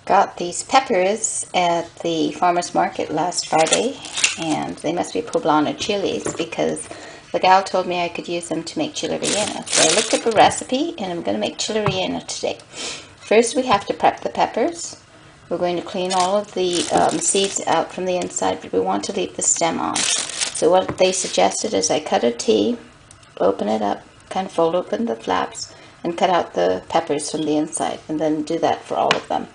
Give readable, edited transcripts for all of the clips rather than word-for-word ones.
Got these peppers at the farmer's market last Friday, and they must be poblano chilies because the gal told me I could use them to make chile relleno. So I looked up a recipe, and I'm going to make chile relleno today. First, we have to prep the peppers. We're going to clean all of the seeds out from the inside, but we want to leave the stem on. So what they suggested is I cut a T, open it up, kind of fold open the flaps, and cut out the peppers from the inside, and then do that for all of them.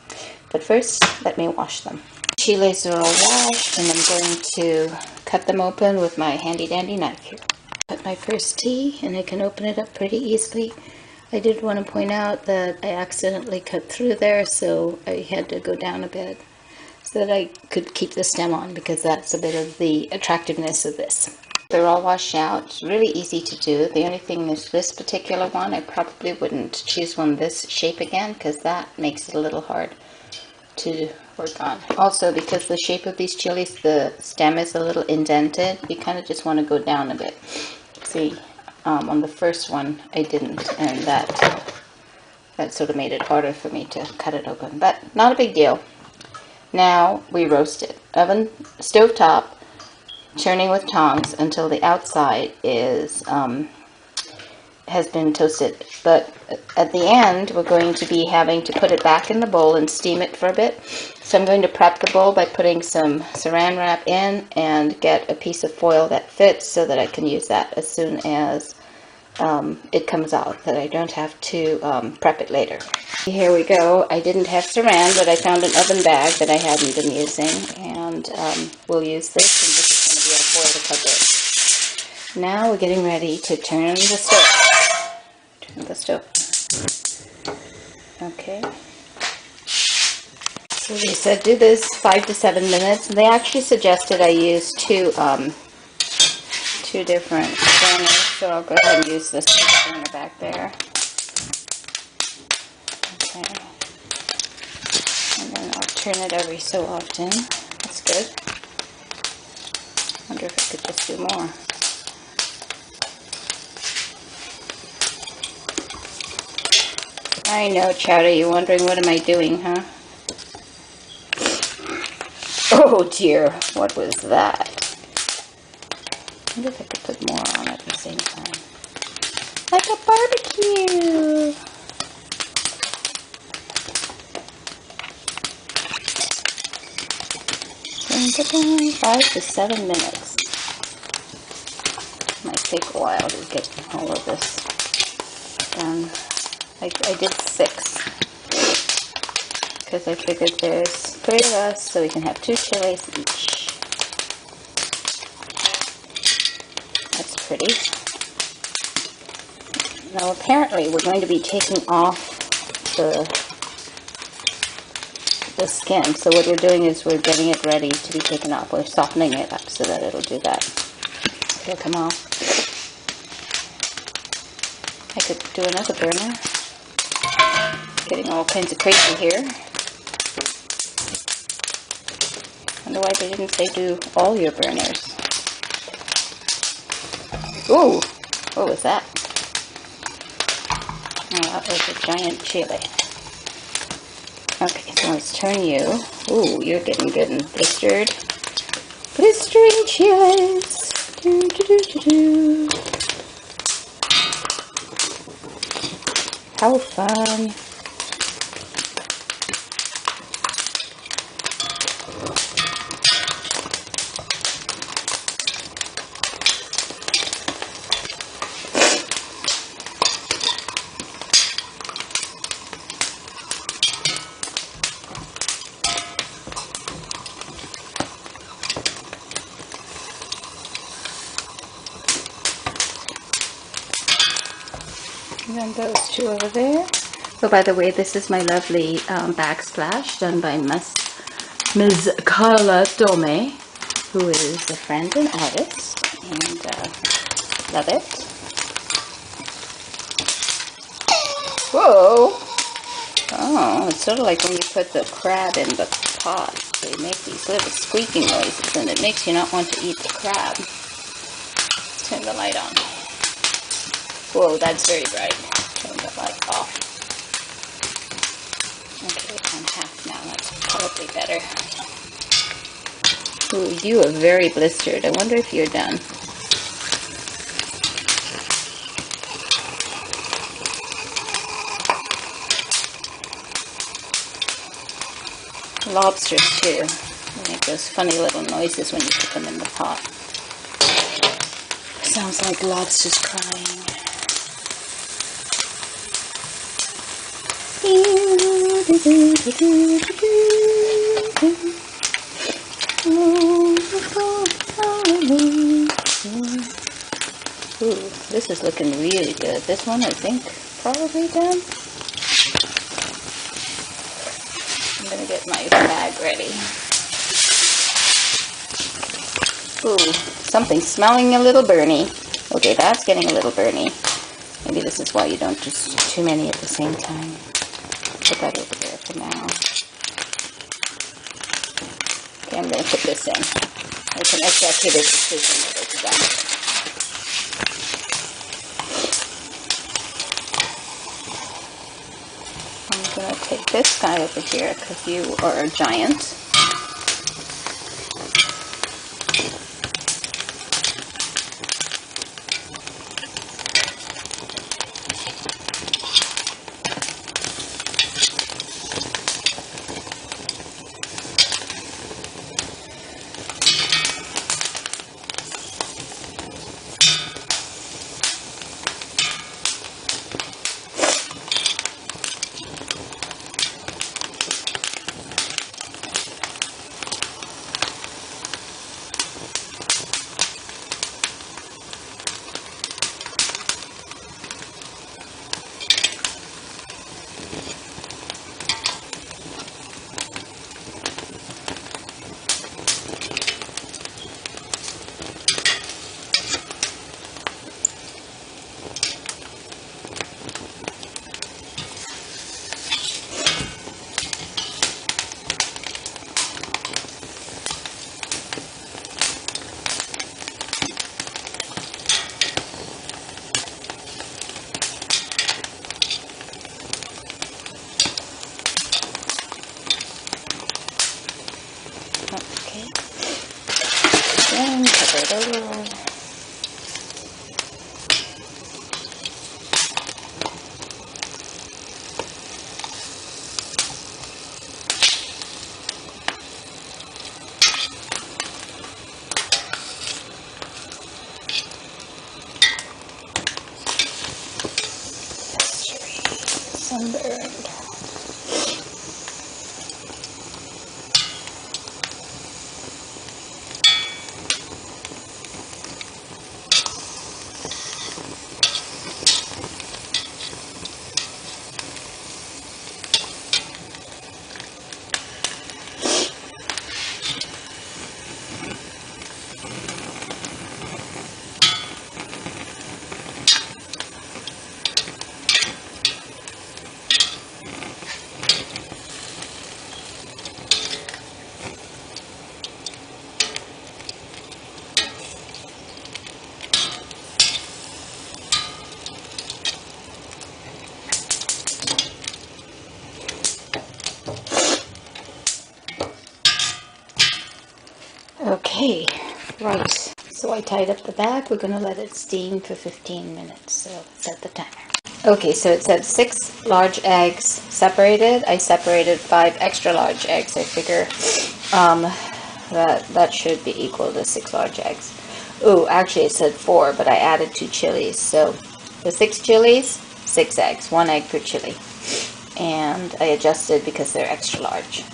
But first, let me wash them. Chiles are all washed, and I'm going to cut them open with my handy dandy knife here. Cut my first T, and I can open it up pretty easily. I did want to point out that I accidentally cut through there, so I had to go down a bit so that I could keep the stem on, because that's a bit of the attractiveness of this. They're all washed out. It's really easy to do. The only thing is this particular one, I probably wouldn't choose one this shape again, because that makes it a little hard to work on. Also, because the shape of these chilies, the stem is a little indented, you kind of just want to go down a bit. See, on the first one I didn't, and that sort of made it harder for me to cut it open, but not a big deal. Now we roast it. Oven, stove top, churning with tongs until the outside is has been toasted. But at the end, we're going to be having to put it back in the bowl and steam it for a bit. So I'm going to prep the bowl by putting some saran wrap in and get a piece of foil that fits so that I can use that as soon as it comes out, that I don't have to prep it later. Here we go. I didn't have saran, but I found an oven bag that I hadn't been using, and we'll use this, and this is going to be our foil to cover it. Now we're getting ready to turn the stove. Turn the stove. Okay. So they said do this 5 to 7 minutes, and they actually suggested I use two different burners, so I'll go ahead and use this burner back there. Okay. And then I'll turn it every so often. That's good. Wonder if I could just do more. I know, Chowder, you're wondering what am I doing, huh? Oh dear, what was that? I wonder if I could put more on at the same time. Like a barbecue! Dun, 5 to 7 minutes. Might take a while to get all of this done. I did 6 because I figured there's 3 of us, so we can have 2 chilies each. That's pretty. Now apparently we're going to be taking off the skin, so what we're doing is we're getting it ready to be taken off. We're softening it up so that it'll do that. It'll come off. I could do another burner. Getting all kinds of crazy here. Wonder why they didn't say do all your burners. Ooh, what was that? Oh, that was a giant chili. Okay, so let's turn you. Ooh, you're getting good and blistered. Blistering chiles. Do, do, do, do, do. How fun. And then those 2 over there. Oh, by the way, this is my lovely backsplash done by Ms. Carla Tome, who is a friend and artist, and love it. Whoa! Oh, it's sort of like when you put the crab in the pot. They make these little squeaking noises, and it makes you not want to eat the crab. Let's turn the light on. Whoa, that's very bright. Turn the light off. Okay, on half now. That's probably better. Ooh, you are very blistered. I wonder if you're done. Lobsters too. They make those funny little noises when you put them in the pot. Sounds like lobsters crying. Ooh, this is looking really good. This one, I think, probably done. I'm gonna get my bag ready. Ooh, something's smelling a little burny. Okay, that's getting a little burny. Maybe this is why you don't do too many at the same time. Put that over there for now. Okay, I'm gonna put this in. It's an executive decision that it's done. I'm going to take this guy over here because you are a giant. Okay. Then cover it over. Sunburned. Okay, right. So I tied up the bag. We're going to let it steam for 15 minutes. So let's set the timer. Okay, so it said 6 large eggs separated. I separated 5 extra large eggs. I figure that should be equal to 6 large eggs. Ooh, actually it said 4, but I added 2 chilies. So the 6 chilies, 6 eggs, 1 egg per chili. And I adjusted because they're extra large.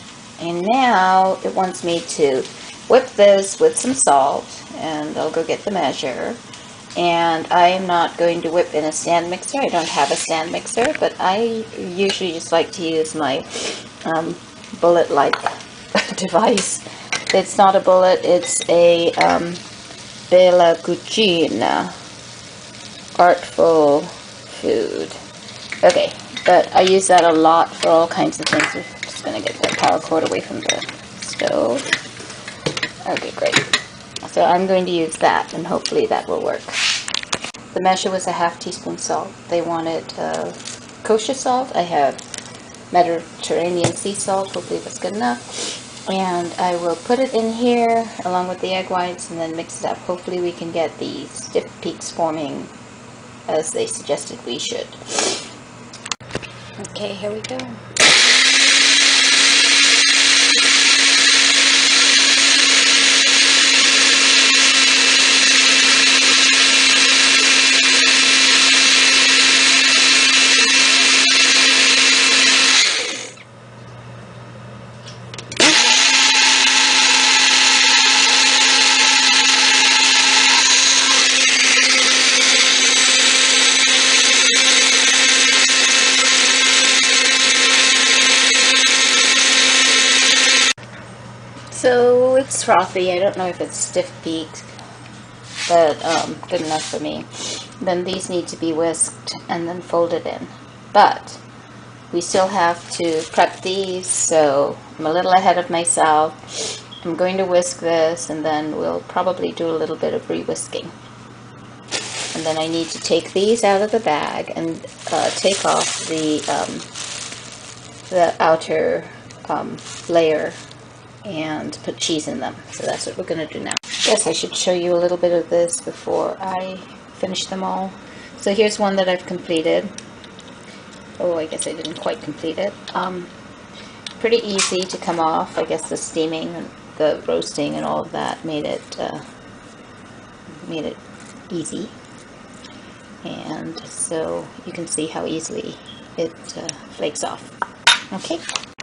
And now it wants me to whip this with some salt, and I'll go get the measure. And I am not going to whip in a stand mixer. I don't have a stand mixer, but I usually just like to use my bullet-like device. It's not a bullet, it's a Bella Cucina, artful food. Okay, but I use that a lot for all kinds of things. I'm just going to get the power cord away from the stove. Okay, great. So I'm going to use that, and hopefully that will work. The measure was a half teaspoon salt. They wanted kosher salt. I have Mediterranean sea salt. Hopefully that's good enough. And I will put it in here along with the egg whites and then mix it up. Hopefully we can get the stiff peaks forming as they suggested we should. Okay, here we go. So it's frothy. I don't know if it's stiff peaked, but good enough for me. Then these need to be whisked and then folded in. But we still have to prep these, so I'm a little ahead of myself. I'm going to whisk this, and then we'll probably do a little bit of re-whisking. And then I need to take these out of the bag and take off the outer layer and put cheese in them. So that's what we're going to do now. Yes, I should show you a little bit of this before I finish them all. So here's one that I've completed. Oh, I guess I didn't quite complete it. Pretty easy to come off. I guess the steaming and the roasting and all of that made it easy. And so you can see how easily it flakes off.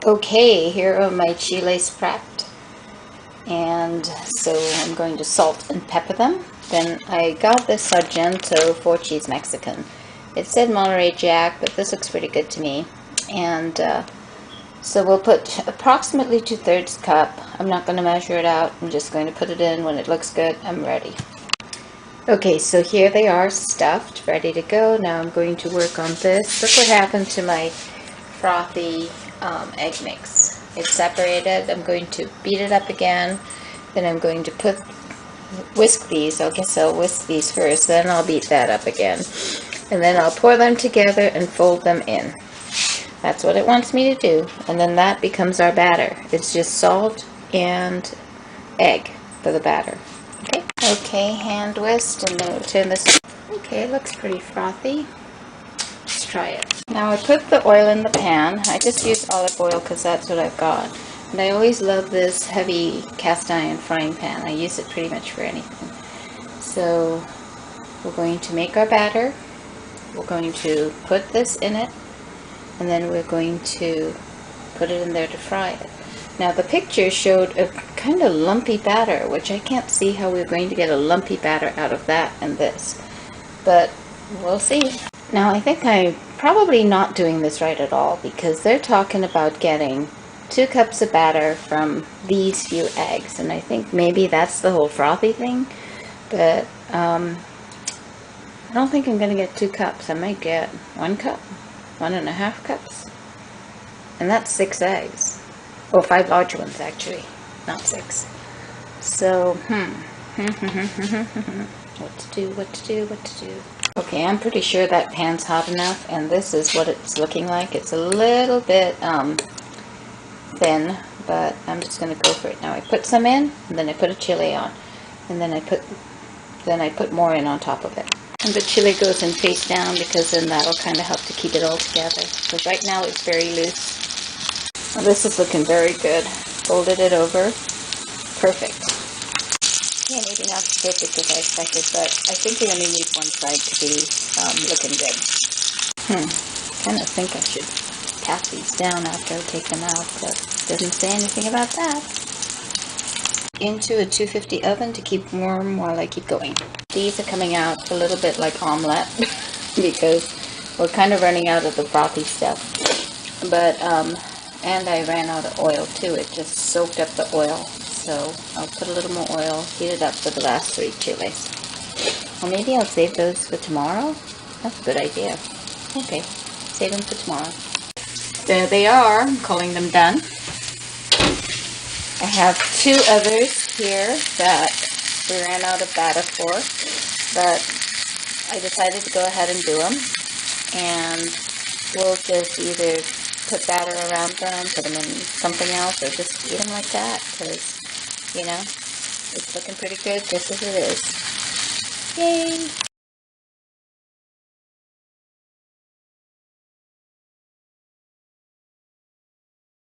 Okay, here are my chiles prepped, and so I'm going to salt and pepper them. Then I got this Sargento 4-cheese Mexican. It said Monterey Jack, but this looks pretty good to me. And so we'll put approximately 2/3 cup. I'm not going to measure it out. I'm just going to put it in. When it looks good, I'm ready. Okay, so here they are stuffed, ready to go. Now I'm going to work on this. Look what happened to my frothy egg mix. It's separated. I'm going to beat it up again. Then I'm going to whisk these. I guess I'll whisk these first, then I'll beat that up again. And then I'll pour them together and fold them in. That's what it wants me to do. And then that becomes our batter. It's just salt and egg for the batter. Okay, hand whisked, and then we'll turn this. Okay, it looks pretty frothy. Let's try it. Now I put the oil in the pan. I just use olive oil because that's what I've got. And I always love this heavy cast iron frying pan. I use it pretty much for anything. So we're going to make our batter. We're going to put this in it, and then we're going to put it in there to fry it. Now the picture showed a kind of lumpy batter, which I can't see how we're going to get a lumpy batter out of that and this. But we'll see. Now I think I'm probably not doing this right at all, because they're talking about getting 2 cups of batter from these few eggs, and I think maybe that's the whole frothy thing. But I don't think I'm going to get 2 cups. I might get 1 cup, 1.5 cups, and that's 6 eggs. Oh, 5 large ones actually, not 6. So, what to do. Okay, I'm pretty sure that pan's hot enough, and this is what it's looking like. It's a little bit thin, but I'm just going to go for it. Now I put some in, and then I put a chili on, and then I put more in on top of it. And the chili goes in face down, because then that'll kind of help to keep it all together. Because right now it's very loose. Well, this is looking very good. Folded it over. Perfect. Yeah, maybe not as perfect as I expected, but I think we only need one side to be looking good. Kind of think I should pat these down after I take them out, but it doesn't say anything about that. Into a 250 oven to keep warm while I keep going. These are coming out a little bit like omelette because we're kind of running out of the frothy stuff. But and I ran out of oil too. It just soaked up the oil. So I'll put a little more oil, heat it up for the last 3 chiles. Or maybe I'll save those for tomorrow. That's a good idea. Okay, save them for tomorrow. There they are. I'm calling them done. I have 2 others here that we ran out of batter for, but I decided to go ahead and do them. And we'll just either put batter around them, put them in something else, or just eat them like that, because, you know, it's looking pretty good just as it is. Yay!